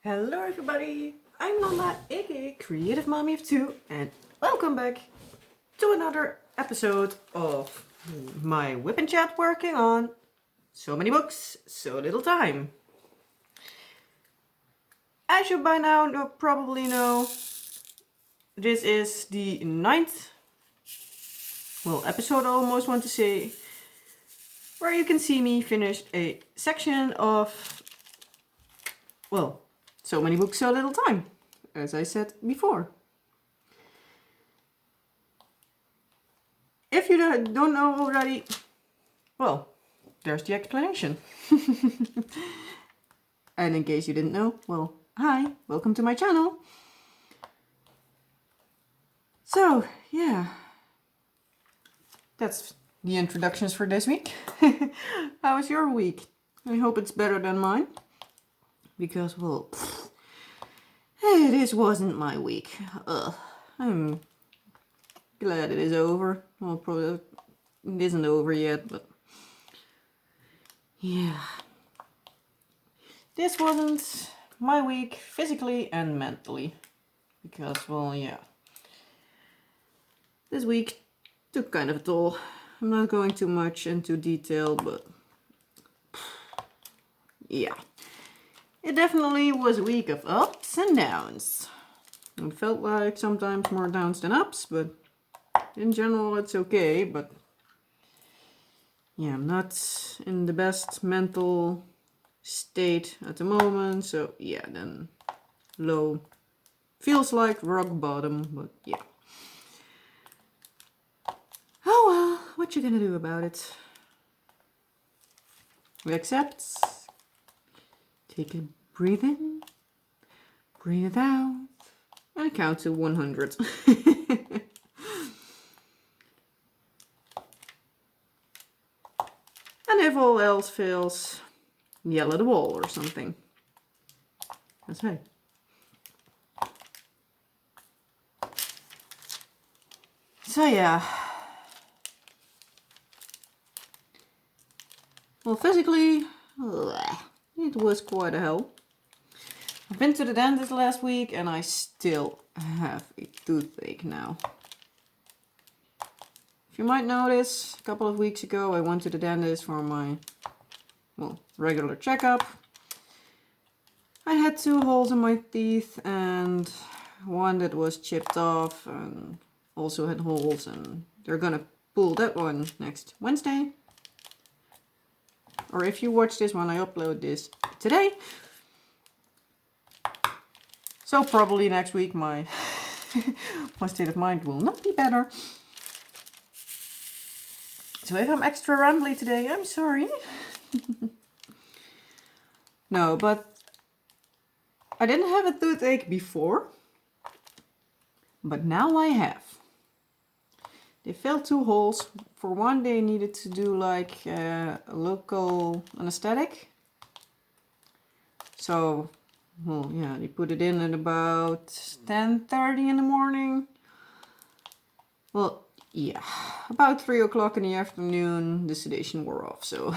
Hello everybody, I'm Nanda, aka Creative Mommy of Two, and welcome back to another episode of my WIP Chat working on so many books, so little time. As you by now probably know, this is the 9th, episode I almost want to say, where you can see me finish a section of, so many books, so little time, as I said before. If you don't know already, there's the explanation. And in case you didn't know, hi, welcome to my channel. So, yeah, that's the introductions for this week. How was your week? I hope it's better than mine. Because, this wasn't my week. I'm glad it is over. Well, probably it isn't over yet, but yeah. This wasn't my week physically and mentally. Because, this week took kind of a toll. I'm not going too much into detail, but yeah. It definitely was a week of ups and downs. It felt like sometimes more downs than ups, but in general it's okay. But yeah, I'm not in the best mental state at the moment, so yeah, then low feels like rock bottom, but yeah. Oh well, what you gonna do about it? We accept. Take a breathe in, breathe out, and count to 100. And if all else fails, yell at the wall or something. That's right. So yeah. Well, physically, it was quite a hell. I've been to the dentist last week and I still have a toothache now. If you might notice, a couple of weeks ago I went to the dentist for my, regular checkup. I had 2 holes in my teeth and one that was chipped off and also had holes, and they're gonna pull that one next Wednesday. Or if you watch this when I upload this today. So probably next week my my state of mind will not be better. So if I'm extra rambly today, I'm sorry. No, but I didn't have a toothache before. But now I have. They filled 2 holes. For one, they needed to do like a local anesthetic. So, they put it in at about 10:30 in the morning. Well, yeah, about 3 o'clock in the afternoon, the sedation wore off. So,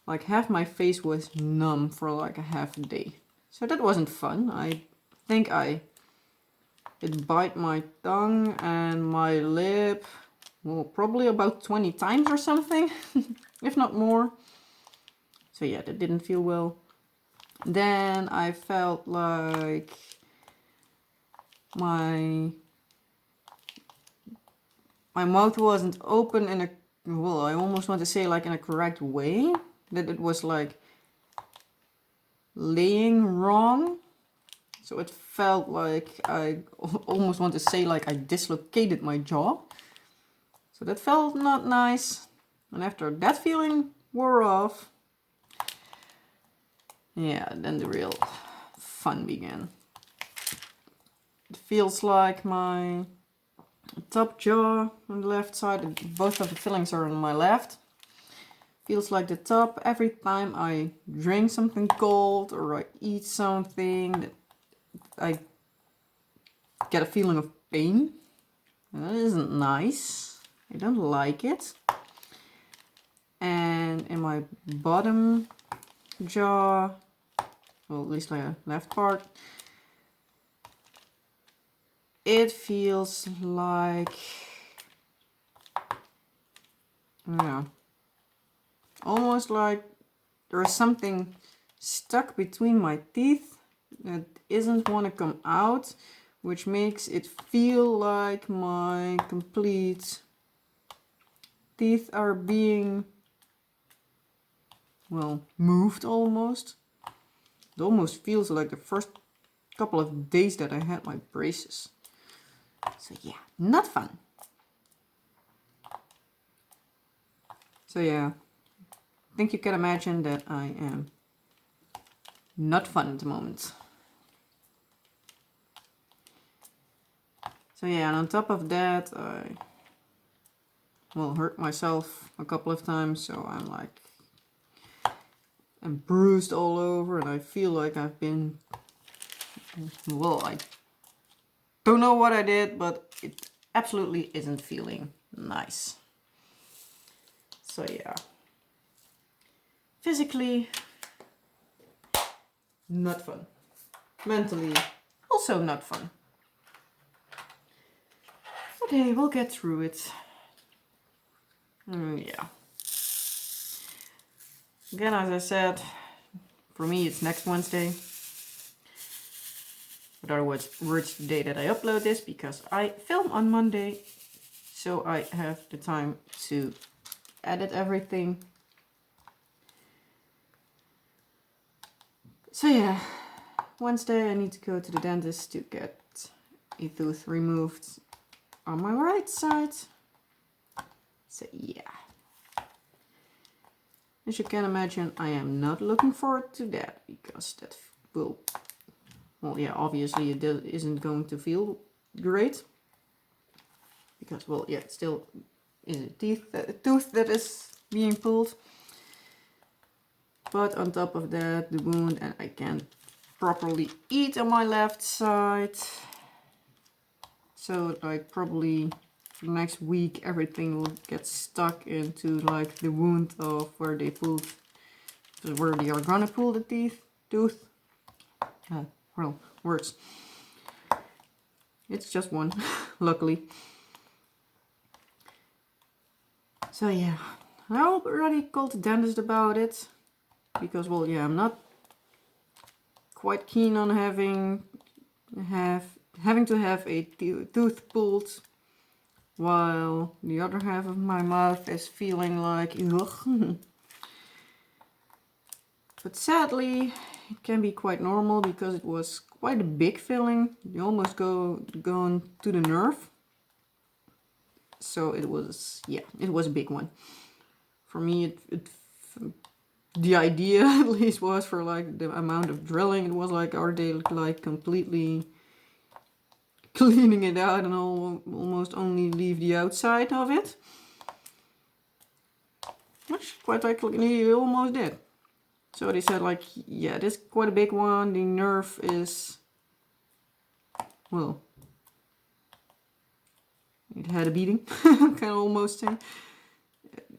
like half my face was numb for like a half a day. So that wasn't fun. I think it bite my tongue and my lip, probably about 20 times or something, if not more. So yeah, that didn't feel well. Then I felt like my mouth wasn't open in a, I almost want to say like in a correct way. That it was like laying wrong. So it felt like I almost want to say like I dislocated my jaw. So that felt not nice. And after that feeling wore off, yeah, then the real fun began. It feels like my top jaw on the left side, both of the fillings are on my left. Feels like the top every time I drink something cold or I eat something, I get a feeling of pain. And that isn't nice. I don't like it. And in my bottom jaw, well, at least the left part, it feels like, yeah, almost like there is something stuck between my teeth that isn't want to come out, which makes it feel like my complete teeth are being, well, moved almost. It almost feels like the first couple of days that I had my braces. So yeah, not fun. So yeah, I think you can imagine that I am not fun at the moment. So yeah, and on top of that, I, well, hurt myself a couple of times, so I'm like, I'm bruised all over, and I feel like I've been, well, I don't know what I did, but it absolutely isn't feeling nice. So yeah, physically not fun, mentally also not fun. Okay, we'll get through it. Yeah. Again, as I said, for me it's next Wednesday. In other words, the day that I upload this, because I film on Monday, so I have the time to edit everything. So yeah, Wednesday I need to go to the dentist to get a tooth removed on my right side. So yeah. As you can imagine, I am not looking forward to that, because that will, well, yeah, obviously it isn't going to feel great. Because, well, yeah, it still is a tooth that is being pulled. But on top of that, the wound, and I can't properly eat on my left side. So, like, probably for the next week, everything will get stuck into, like, the wound of where they pulled, where they are gonna pull the tooth. Well, words. It's just one, luckily. So yeah, I already called the dentist about it. Because, well, yeah, I'm not quite keen on having to have a tooth pulled while the other half of my mouth is feeling like ugh. But sadly, it can be quite normal because it was quite a big filling. You almost going to the nerve. So it was, yeah, it was a big one. For me, the idea at least was for like the amount of drilling. It was like, are they like completely cleaning it out and almost only leave the outside of it? Which quite likely you almost did. So they said like, yeah, this is quite a big one. The nerve is, well, it had a beating, can almost say.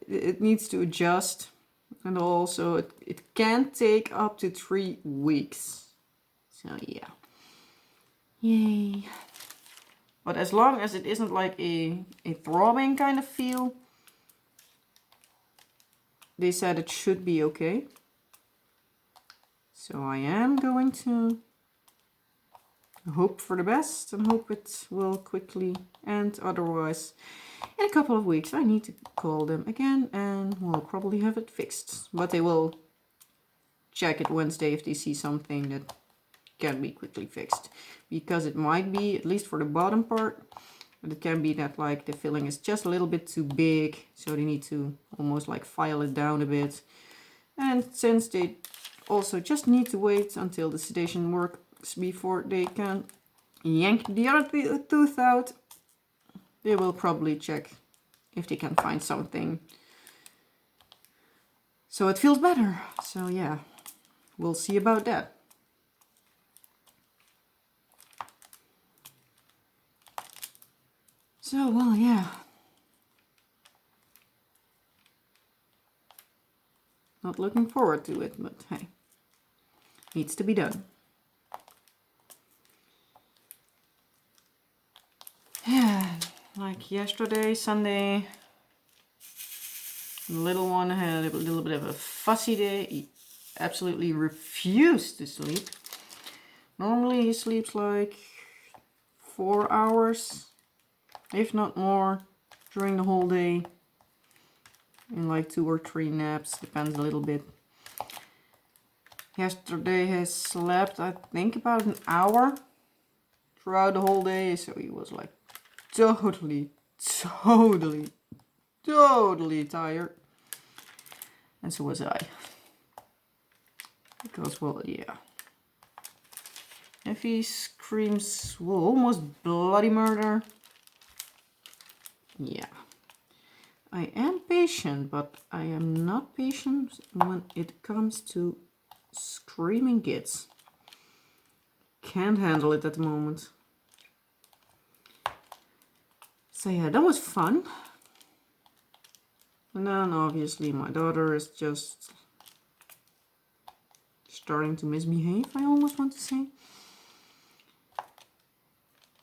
It needs to adjust. And also it can take up to 3 weeks. So yeah. Yay. But as long as it isn't like a throbbing kind of feel, they said it should be okay. So I am going to hope for the best and hope it will quickly end. Otherwise, in a couple of weeks, I need to call them again and we'll probably have it fixed. But they will check it Wednesday if they see something that can be quickly fixed. Because it might be, at least for the bottom part, but it can be that like the filling is just a little bit too big. So they need to almost like file it down a bit. And since they also just need to wait until the sedation works before they can yank the other tooth out, they will probably check if they can find something so it feels better. So yeah, we'll see about that. So, well, yeah. Not looking forward to it, but hey. needs to be done. Yeah, like yesterday, Sunday, the little one had a little bit of a fussy day. He absolutely refused to sleep. Normally he sleeps like 4 hours, if not more, during the whole day. In like 2 or 3 naps, depends a little bit. Yesterday he slept, I think, about an hour throughout the whole day, so he was like totally tired. And so was I. Because, well, yeah. If he screams, well, almost bloody murder, yeah. I am patient, but I am not patient when it comes to screaming kids. Can't handle it at the moment. So yeah, that was fun. And then obviously my daughter is just starting to misbehave, I almost want to say.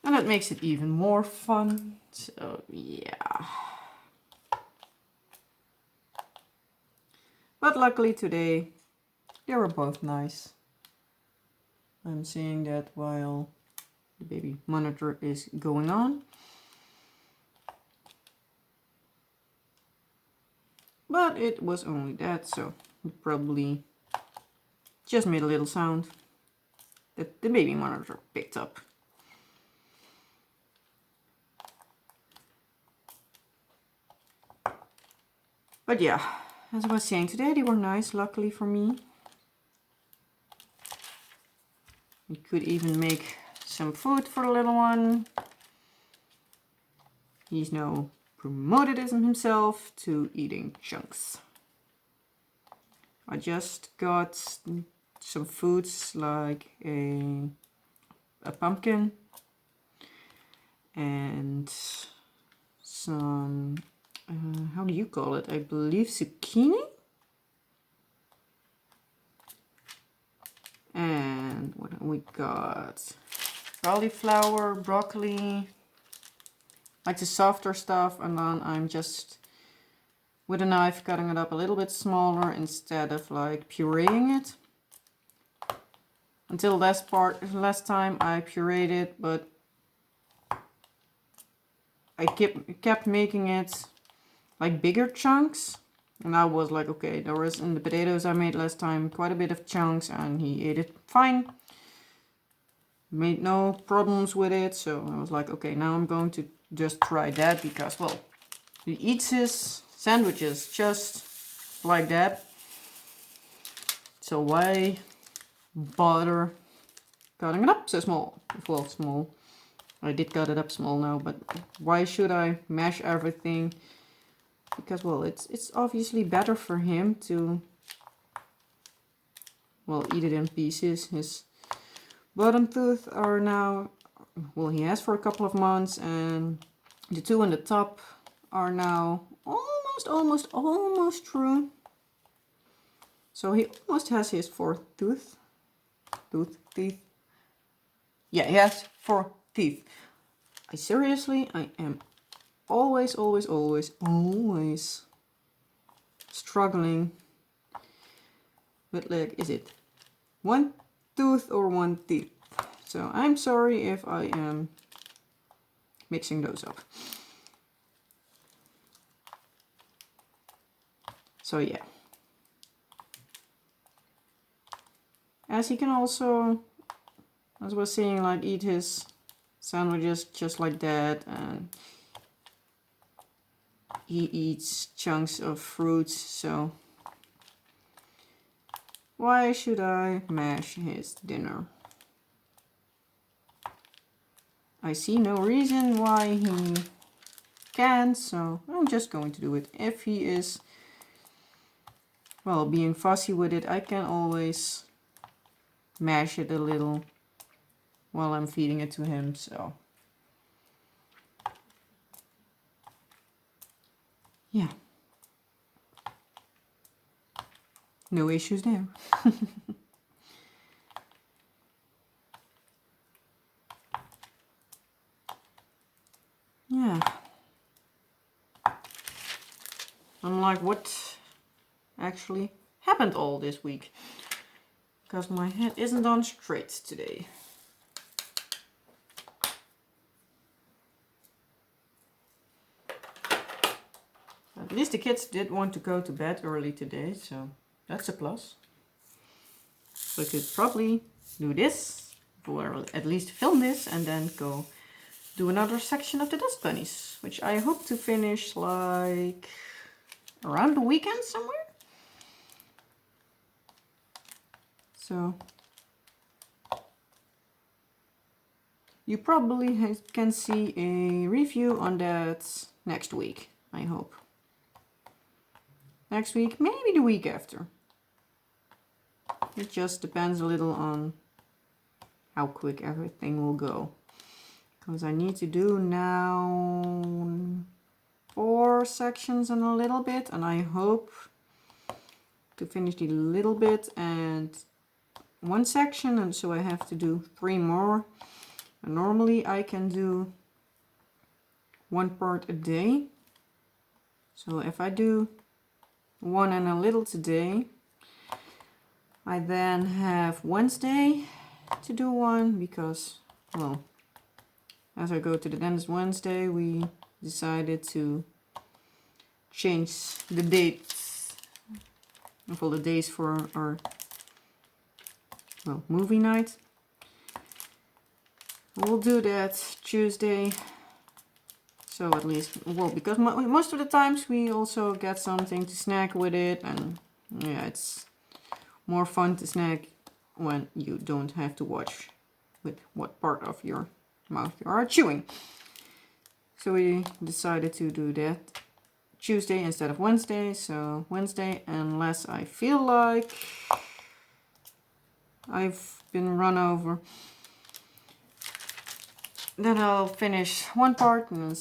And that makes it even more fun. So yeah. But luckily today, they were both nice. I'm seeing that while the baby monitor is going on. But it was only that, so it probably just made a little sound that the baby monitor picked up. But yeah, as I was saying, today they were nice, luckily for me. We could even make some food for the little one. He's now promoted himself to eating chunks. I just got some foods like a pumpkin and some, how do you call it? I believe zucchini. And what we got? Cauliflower, broccoli, like the softer stuff, and then I'm just with a knife cutting it up a little bit smaller instead of like pureeing it. Until last time I pureed it, but I kept making it like bigger chunks. And I was like, okay, there was in the potatoes I made last time quite a bit of chunks, and he ate it fine. Made no problems with it, so I was like, okay, now I'm going to just try that because, well, he eats his sandwiches just like that. So why bother cutting it up so small? Well, small. I did cut it up small now, but why should I mash everything? Because, well, it's obviously better for him to, well, eat it in pieces. His bottom tooth are now, well, he has for a couple of months, and the two on the top are now almost through. So he almost has his 4th tooth. Teeth. Yeah, he has 4 teeth. I am always struggling with, like, is it 1 tooth or 1 teeth? So I'm sorry if I am mixing those up. So yeah. As he can also, as I was saying, like, eat his sandwiches just like that, and he eats chunks of fruits, so why should I mash his dinner? I see no reason why he can, so I'm just going to do it. If he is, well, being fussy with it, I can always mash it a little while I'm feeding it to him, so yeah. No issues there. yeah. I'm like, what actually happened all this week? Because my head isn't on straight today. At least the kids did want to go to bed early today, so that's a plus. So I could probably do this, or at least film this, and then go do another section of the dust bunnies, which I hope to finish like around the weekend somewhere. So you probably can see a review on that next week, I hope. Next week, maybe the week after. It just depends a little on how quick everything will go. Because I need to do now 4 sections and a little bit, and I hope to finish the little bit and 1 section, and so I have to do 3 more. And normally I can do 1 part a day. So if I do 1 and a little today, I then have Wednesday to do 1 because, well, as I go to the dentist Wednesday, we decided to change the dates of all the days for our, well, movie night. We'll do that Tuesday. So at least, well, because most of the times we also get something to snack with it, and yeah, it's more fun to snack when you don't have to watch with what part of your mouth you are chewing. So we decided to do that Tuesday instead of Wednesday. So Wednesday, unless I feel like I've been run over, then I'll finish 1 part, and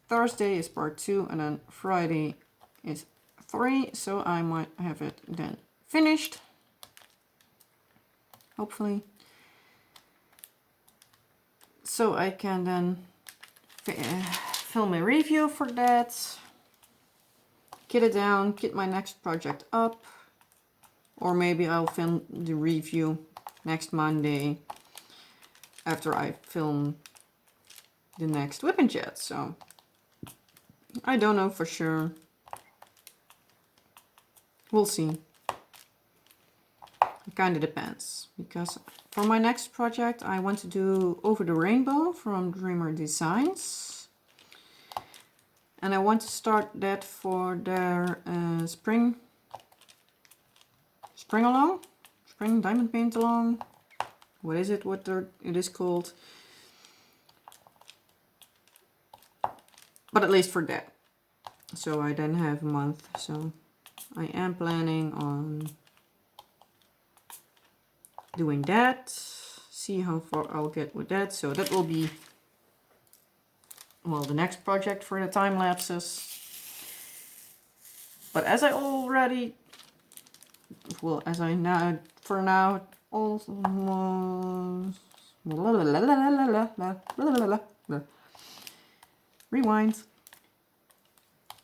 Thursday is part 2, and then Friday is 3. So I might have it then finished, hopefully, so I can then film a review for that, get it down, get my next project up, or maybe I'll film the review next Monday after I film the next WIP Chat. So I don't know for sure. We'll see. It kind of depends, because for my next project I want to do Over the Rainbow from Dreamer Designs, and I want to start that for their spring along, spring diamond paint along. What is it? It is called? But at least for that. So I then have a month. So I am planning on doing that. See how far I'll get with that. So that will be, well, the next project for the time lapses. But as I already, well, as I now, for now, almost, rewind.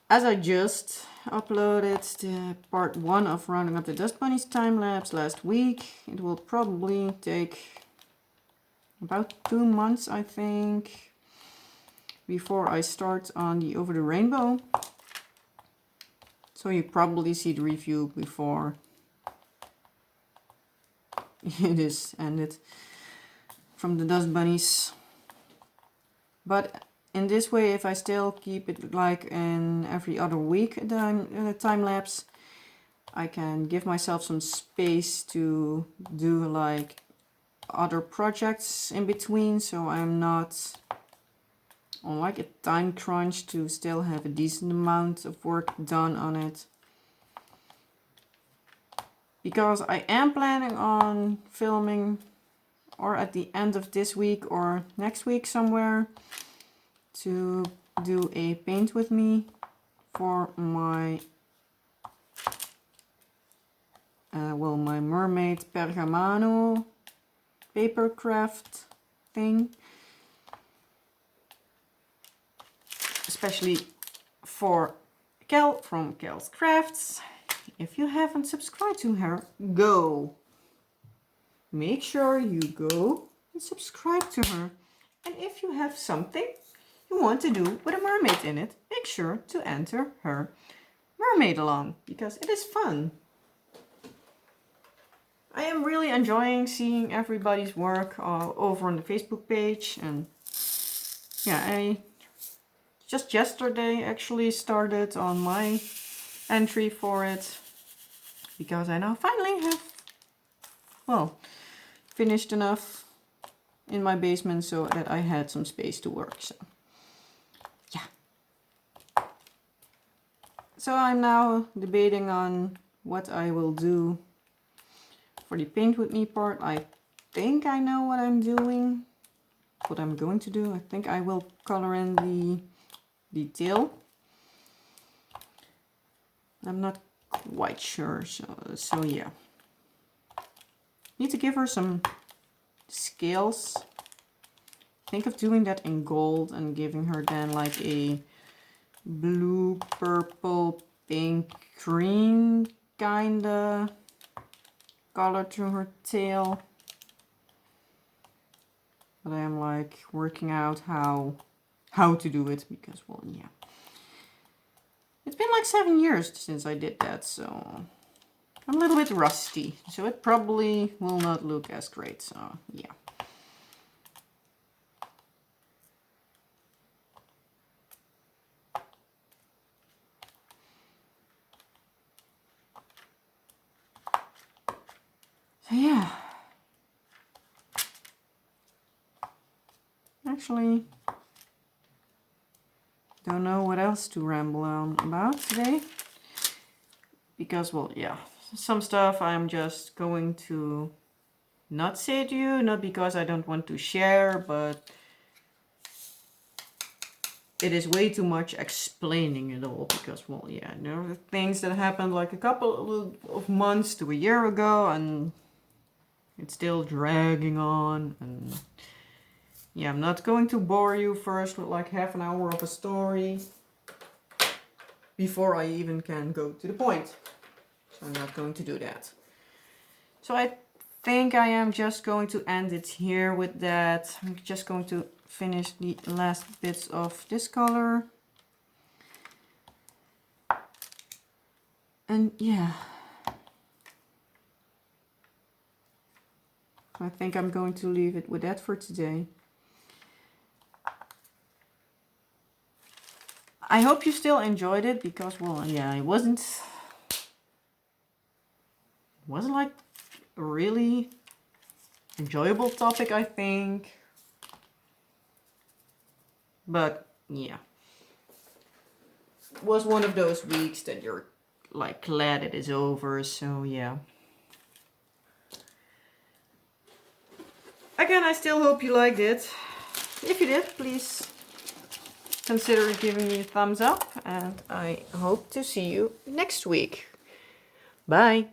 As I just uploaded the part 1 of Rounding Up the Dust Bunnies time lapse last week, it will probably take about 2 months, I think, before I start on the Over the Rainbow. So you probably see the review before it is ended from the Dust Bunnies. But in this way, if I still keep it like in every other week time lapse, I can give myself some space to do like other projects in between, so I'm not on like a time crunch to still have a decent amount of work done on it. Because I am planning on filming, or at the end of this week or next week somewhere, to do a paint with me for my well, my mermaid pergamano paper craft thing. especially for Kel from Kel's Crafts. If you haven't subscribed to her, go. Make sure you go and subscribe to her. And if you have something you want to do with a mermaid in it, make sure to enter her mermaid along, because it is fun. I am really enjoying seeing everybody's work over on the Facebook page, and yeah, I just yesterday actually started on my entry for it, because I now finally have, well, finished enough in my basement so that I had some space to work. So yeah. So I'm now debating on what I will do for the paint with me part. I think I know what I'm doing, what I'm going to do. I think I will color in the detail. I'm not quite sure, so yeah. Need to give her some scales. Think of doing that in gold and giving her then like a blue, purple, pink, green kinda color to her tail. But I am like working out how to do it, because, well, yeah. It's been like 7 years since I did that, so I'm a little bit rusty. So it probably will not look as great, so yeah. So yeah. Actually, don't know what else to ramble on about today. Because, well, yeah, some stuff I'm just going to not say to you, not because I don't want to share, but it is way too much explaining it all. Because, well, yeah, there are things that happened like a couple of months to a year ago, and it's still dragging on. And yeah, I'm not going to bore you first with like half an hour of a story before I even can go to the point. So I'm not going to do that. So I think I am just going to end it here with that. I'm just going to finish the last bits of this color. And yeah. I think I'm going to leave it with that for today. I hope you still enjoyed it, because, well, yeah, it wasn't like a really enjoyable topic, I think. But yeah, it was one of those weeks that you're like glad it is over, so yeah. Again, I still hope you liked it. If you did, please consider giving me a thumbs up, and I hope to see you next week. Bye!